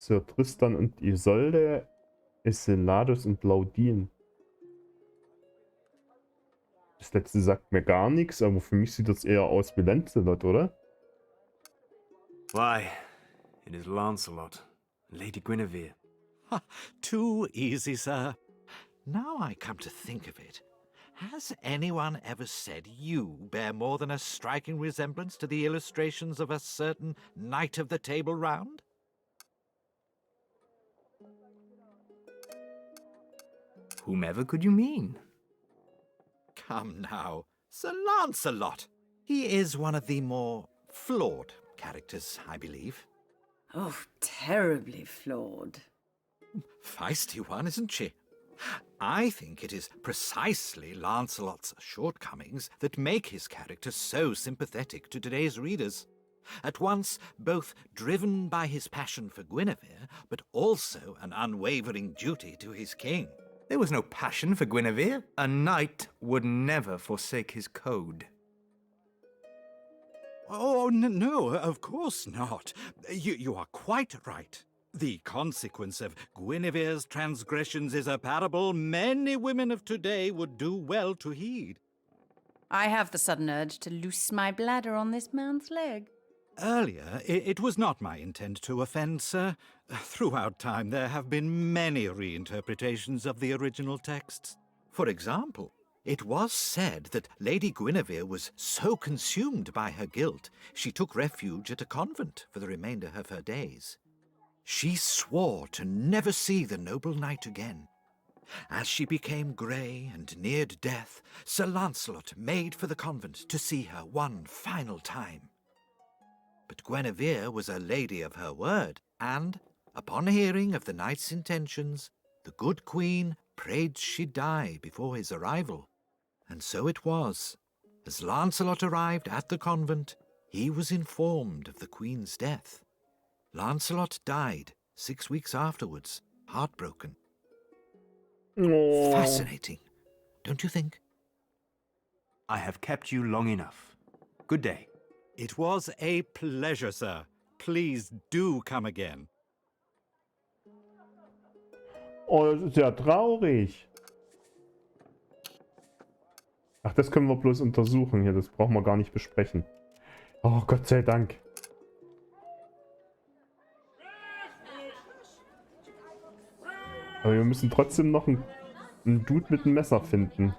Sir Tristan und Isolde, Enceladus und Laudin. Das letzte sagt mir gar nichts, aber für mich sieht das eher aus wie Lancelot, oder? Why, it is Lancelot, Lady Guinevere. Ha, too easy, sir. Now I come to think of it, has anyone ever said you bear more than a striking resemblance to the illustrations of a certain Knight of the Table Round? Whomever could you mean? Come now, Sir Lancelot. He is one of the more flawed characters, I believe. Oh, terribly flawed. Feisty one, isn't she? I think it is precisely Lancelot's shortcomings that make his character so sympathetic to today's readers. At once both driven by his passion for Guinevere, but also an unwavering duty to his king. There was no passion for Guinevere. A knight would never forsake his code. Oh, no, of course not. You are quite right. The consequence of Guinevere's transgressions is a parable many women of today would do well to heed. I have the sudden urge to loose my bladder on this man's leg. Earlier, it was not my intent to offend, sir. Throughout time, there have been many reinterpretations of the original texts. For example, it was said that Lady Guinevere was so consumed by her guilt, she took refuge at a convent for the remainder of her days. She swore to never see the noble knight again. As she became grey and neared death, Sir Lancelot made for the convent to see her one final time. But Guinevere was a lady of her word, and, upon hearing of the knight's intentions, the good queen prayed she'd die before his arrival. And so it was. As Lancelot arrived at the convent, he was informed of the queen's death. Lancelot died 6 weeks afterwards, heartbroken. Oh. Fascinating, don't you think? I have kept you long enough. Good day. It was a pleasure, sir. Please do come again. Oh, das ist ja traurig. Ach, das können wir bloß untersuchen hier. Das brauchen wir gar nicht besprechen. Oh, Gott sei Dank. Aber wir müssen trotzdem noch einen Dude mit einem Messer finden.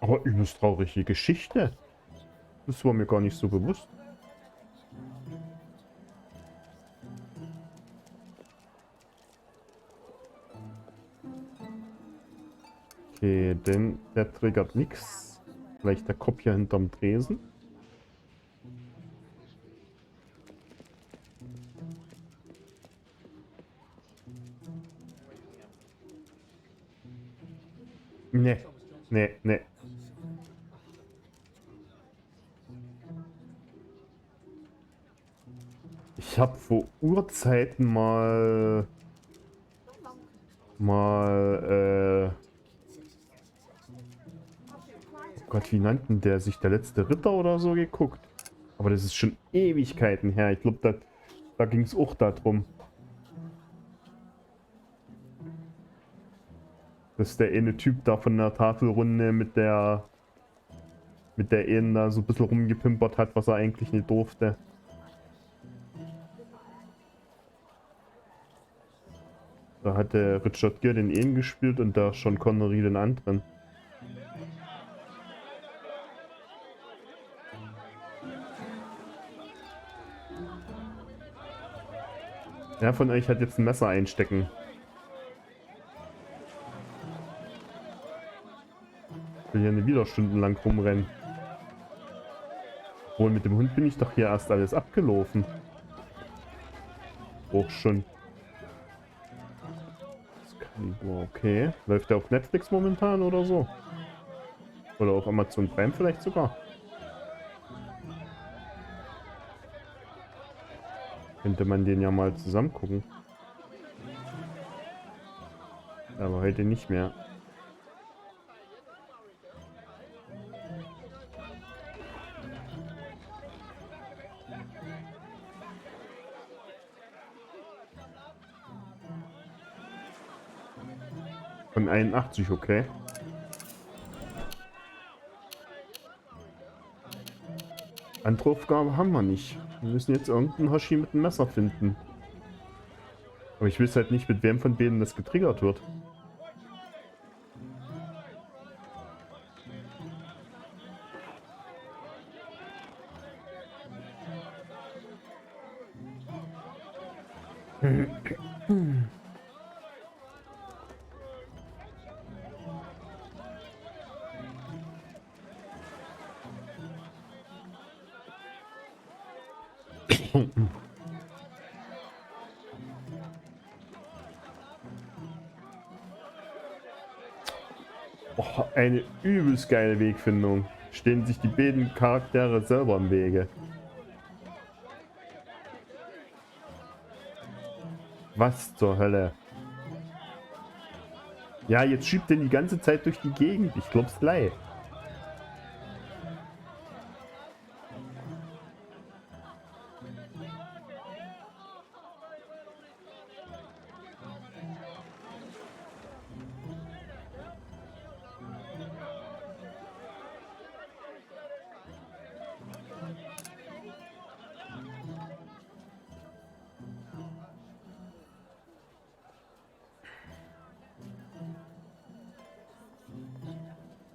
Aber übelst traurige Geschichte. Das war mir gar nicht so bewusst. Okay, denn der triggert nichts. Vielleicht der Kopf hier hinterm Tresen. Nee, nee, nee. Ich habe vor Urzeiten mal oh Gott, wie nannten der sich, der letzte Ritter oder so, geguckt. Aber das ist schon Ewigkeiten her. Ich glaube, da ging es auch darum. Dass der eine Typ da von der Tafelrunde mit der einen da so ein bisschen rumgepimpert hat, was er eigentlich nicht durfte. Da hatte Richard Gere den einen gespielt und der Sean Connery den anderen. Wer von euch hat jetzt ein Messer einstecken? Ich will hier nicht wieder stundenlang rumrennen. Obwohl, mit dem Hund bin ich doch hier erst alles abgelaufen. Auch schon. Okay. Läuft der auf Netflix momentan oder so? Oder auf Amazon Prime vielleicht sogar? Könnte man den ja mal zusammen gucken. Aber heute nicht mehr. Von 81, okay. Andere Aufgabe haben wir nicht. Wir müssen jetzt irgendeinen Hoshi mit einem Messer finden. Aber ich weiß halt nicht, mit wem von denen das getriggert wird. Oh, eine übelst geile Wegfindung. Stehen sich die beiden Charaktere selber im Wege. Was zur Hölle? Ja, jetzt schiebt den die ganze Zeit durch die Gegend. Ich glaub's gleich.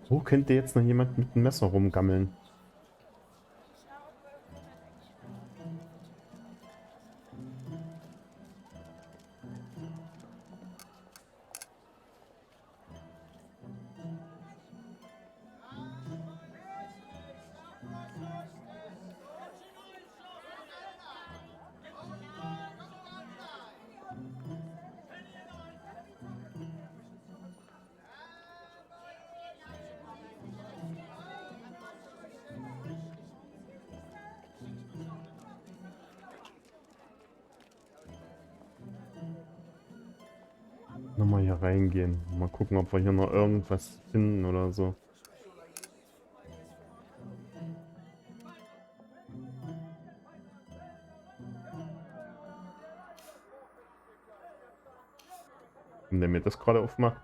Wo könnte jetzt noch jemand mit einem Messer rumgammeln? Nochmal hier reingehen. Mal gucken, ob wir hier noch irgendwas finden oder so. Wenn der mir das gerade aufmacht.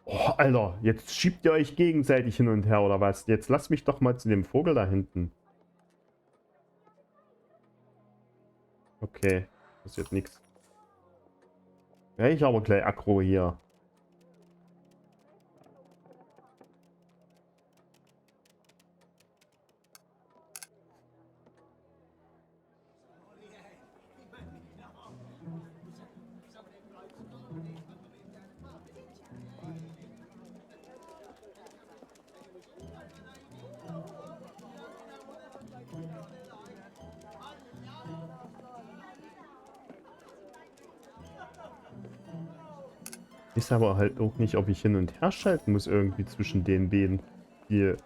Oh, Alter, jetzt schiebt ihr euch gegenseitig hin und her, oder was? Jetzt lasst mich doch mal zu dem Vogel da hinten. Okay, passiert nichts. Ja, ich aber gleich aggro hier. Ist aber halt auch nicht, ob ich hin und her schalten muss irgendwie zwischen den beiden. Hier.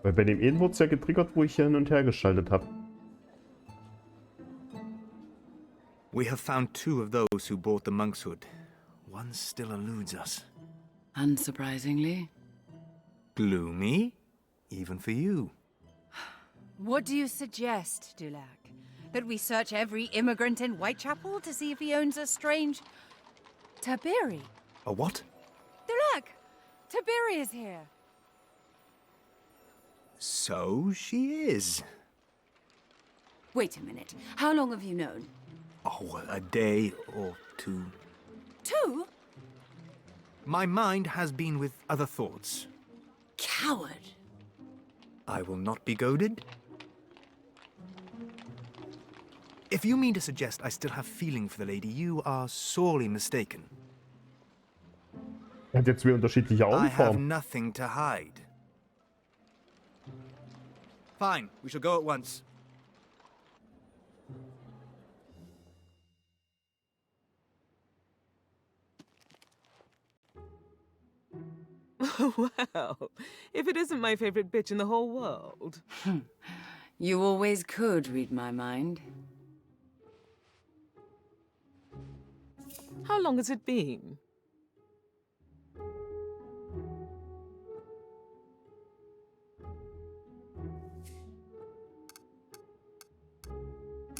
Weil bei dem einen wurde es ja getriggert, wo ich hier hin und her geschaltet habe. We have found two of those who bought the monkshood. One still eludes us. Unsurprisingly. Gloomy, even for you. What do you suggest, Dulac? That we search every immigrant in Whitechapel to see if he owns a strange... Tiberi? A what? Dulac! Tiberi is here! So she is. Wait a minute. How long have you known? Oh, a day or two. 2? My mind has been with other thoughts. Coward! I will not be goaded. If you mean to suggest I still have feeling for the lady, you are sorely mistaken. Er hat jetzt zwei unterschiedliche I have Augenformen. nothing to hide. Fine, we shall go at once. Well, if it isn't my favorite bitch in the whole world. You always could read my mind. How long has it been?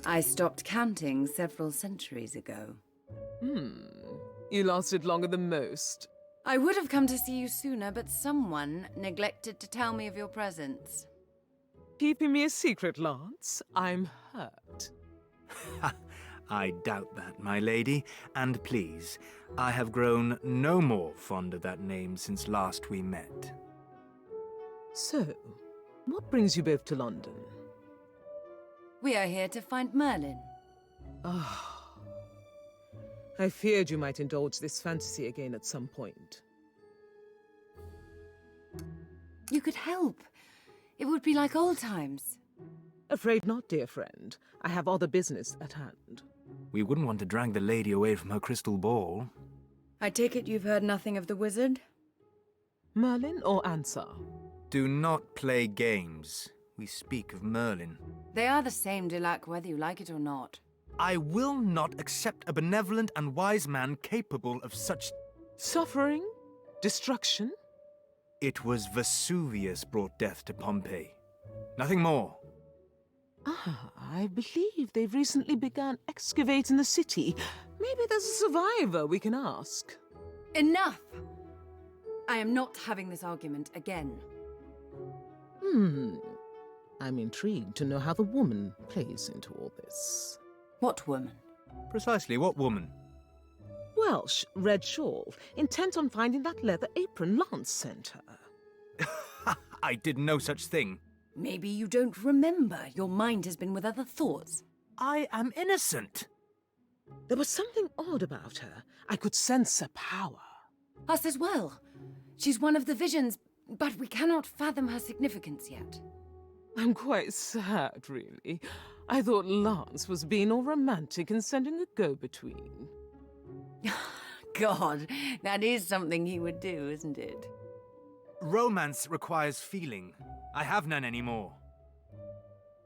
I stopped counting several centuries ago. You lasted longer than most. I would have come to see you sooner, but someone neglected to tell me of your presence. Keeping me a secret, Lance? I'm hurt. I doubt that, my lady. And please, I have grown no more fond of that name since last we met. So, what brings you both to London? We are here to find Merlin. Ah. I feared you might indulge this fantasy again at some point. You could help. It would be like old times. Afraid not, dear friend. I have other business at hand. We wouldn't want to drag the lady away from her crystal ball. I take it you've heard nothing of the wizard? Merlin or Ansar? Do not play games. We speak of Merlin. They are the same, Dulac, whether you like it or not. I will not accept a benevolent and wise man capable of such... Suffering? Destruction? It was Vesuvius brought death to Pompeii. Nothing more. Ah, I believe they've recently begun excavating the city. Maybe there's a survivor we can ask. Enough! I am not having this argument again. I'm intrigued to know how the woman plays into all this. What woman? Precisely what woman? Welsh, red shawl, intent on finding that leather apron Lance sent her. I did no such thing. Maybe you don't remember. Your mind has been with other thoughts. I am innocent. There was something odd about her. I could sense a power. Us as well. She's one of the visions, but we cannot fathom her significance yet. I'm quite sad, really. I thought Lance was being all romantic and sending a go-between. God, that is something he would do, isn't it? Romance requires feeling. I have none anymore.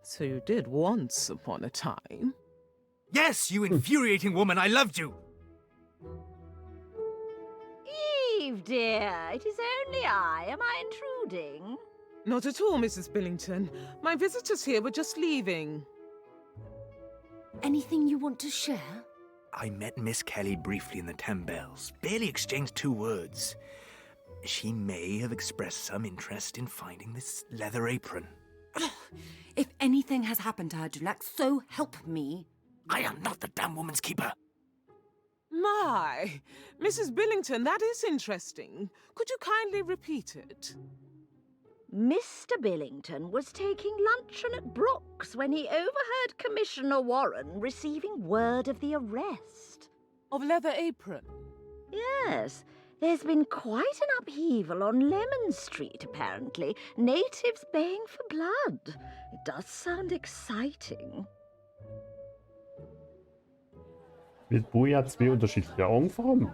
So you did once upon a time? Yes, you infuriating woman, I loved you! Eve, dear, it is only I. Am I intruding? Not at all, Mrs. Billington. My visitors here were just leaving. Anything you want to share? I met Miss Kelly briefly in the Tembels. Barely exchanged 2 words. She may have expressed some interest in finding this leather apron. If anything has happened to her, Dulac, so help me. I am not the damn woman's keeper. My, Mrs. Billington, that is interesting. Could you kindly repeat it? Mr. Billington was taking luncheon at Brooks when he overheard Commissioner Warren receiving word of the arrest. Of Leather Apron? Yes, there's been quite an upheaval on Lemon Street, apparently. Natives baying for blood. It does sound exciting. Mit Boja 2 unterschiedliche Augenfarben.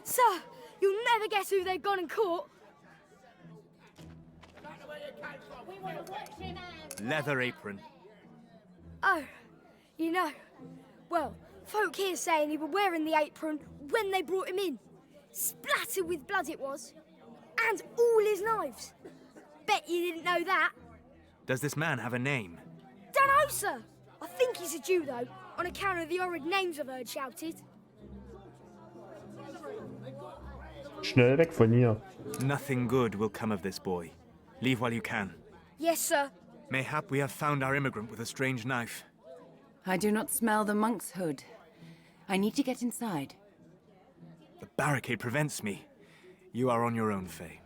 Sir, you'll never guess who they've gone and caught. Leather apron. Oh, you know. Well, folk here saying he was wearing the apron when they brought him in. Splattered with blood it was. And all his knives. Bet you didn't know that. Does this man have a name? Dunno, sir. I think he's a Jew, though, on account of the horrid names I've heard shouted. Schnell weg von hier. Nothing good will come of this, boy. Leave while you can. Yes, sir. Mayhap we have found our immigrant with a strange knife. I do not smell the monk's hood. I need to get inside. The barricade prevents me. You are on your own, Faye.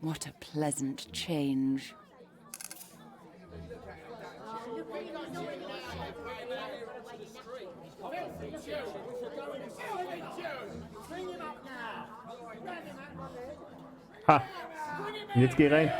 What a pleasant change. Ha! Und jetzt geh rein.